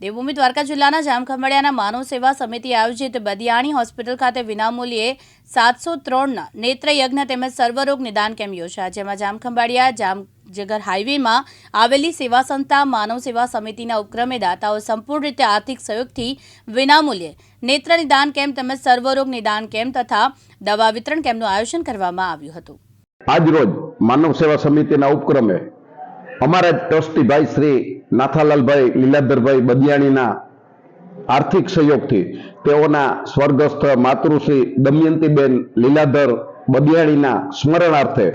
દેવભૂમિ દ્વારકા જિલ્લાના જામખંભાળિયાના માનવ સેવા સમિતિ આયોજિત બદિયાણી હોસ્પિટલ ખાતે વિનામૂલ્યે 703ના નેત્ર યજ્ઞ તેમજ સર્વરોગ નિદાન કેમ્પ યોજાયા, જેમાં જામખંભાળિયા જામજગર હાઈવેમાં આવેલી સેવા સંસ્થા માનવ સેવા સમિતિના ઉપક્રમે દાતાઓ સંપૂર્ણ રીતે આર્થિક સહયોગથી વિનામૂલ્યે નેત્ર નિદાન કેમ્પ તેમજ સર્વરોગ નિદાન કેમ્પ તથા દવા વિતરણ કેમ્પનું આયોજન કરવામાં આવ્યું હતું। આજ રોજ માનવ સેવા સમિતિના ઉપક્રમે અમારા ટ્રસ્ટી ભાઈ શ્રી નાથાલાલભાઈ લીલાધરભાઈ બદિયાણીના આર્થિક સહયોગથી તેઓના સ્વર્ગસ્થ માતૃશ્રી દમયંતીબેન લીલાધર બદિયાણીના સ્મરણાર્થે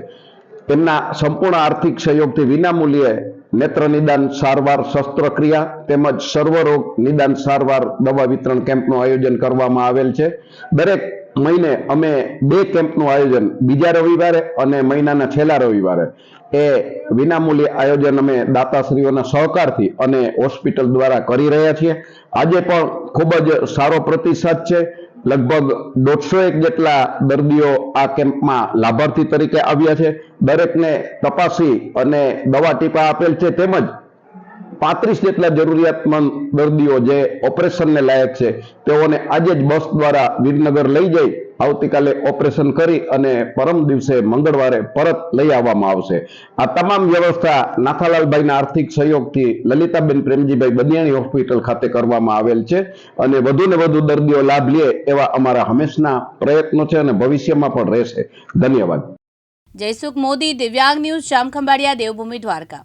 તેમના સંપૂર્ણ આર્થિક સહયોગથી વિનામૂલ્યે નેત્ર નિદાન સારવાર શસ્ત્રક્રિયા તેમજ સર્વરોગ નિદાન સારવાર દવા વિતરણ કેમ્પનું આયોજન કરવામાં આવેલ છે। દરેક મહિને અમે 2 કેમ્પનું આયોજન બીજા રવિવારે અને મહિનાના છેલ્લા રવિવારે એ વિનામૂલ્યે આયોજન અમે દાતાશ્રીઓના સહકારથી અને હોસ્પિટલ દ્વારા કરી રહ્યા છીએ। આજે પણ ખૂબ જ સારો પ્રતિસાદ છે। લગભગ 150 જેટલા દર્દીઓ આ કેમ્પમાં લાભાર્થી તરીકે આવ્યા છે। દરેકને તપાસી અને દવા ટીપા આપેલ છે, તેમજ 35 જેટલા જરૂરિયાતમંદ દર્દીઓ જે ઓપરેશનને લાયક છે તેઓને આજે જ બસ દ્વારા વિરનગર લઈ જઈ આવતીકાલે ઓપરેશન કરી અને પરમ દિવસે મંગળવારે પરત લઈ આવવામાં આવશે। આ તમામ વ્યવસ્થા નાથાલાલભાઈના આર્થિક સહયોગથી લલિતાબેન પ્રેમજીભાઈ બદિયાણી હોસ્પિટલ ખાતે કરવામાં આવેલ છે અને વધુને વધુ દર્દીઓ લાભ લે એવા અમારા હંમેશના પ્રયત્નો છે અને ભવિષ્યમાં પણ રહેશે। ધન્યવાદ। જયસુખ મોદી, દિવ્યાંગ ન્યૂઝ, જામખંભાળિયા, દેવભૂમિ દ્વારકા।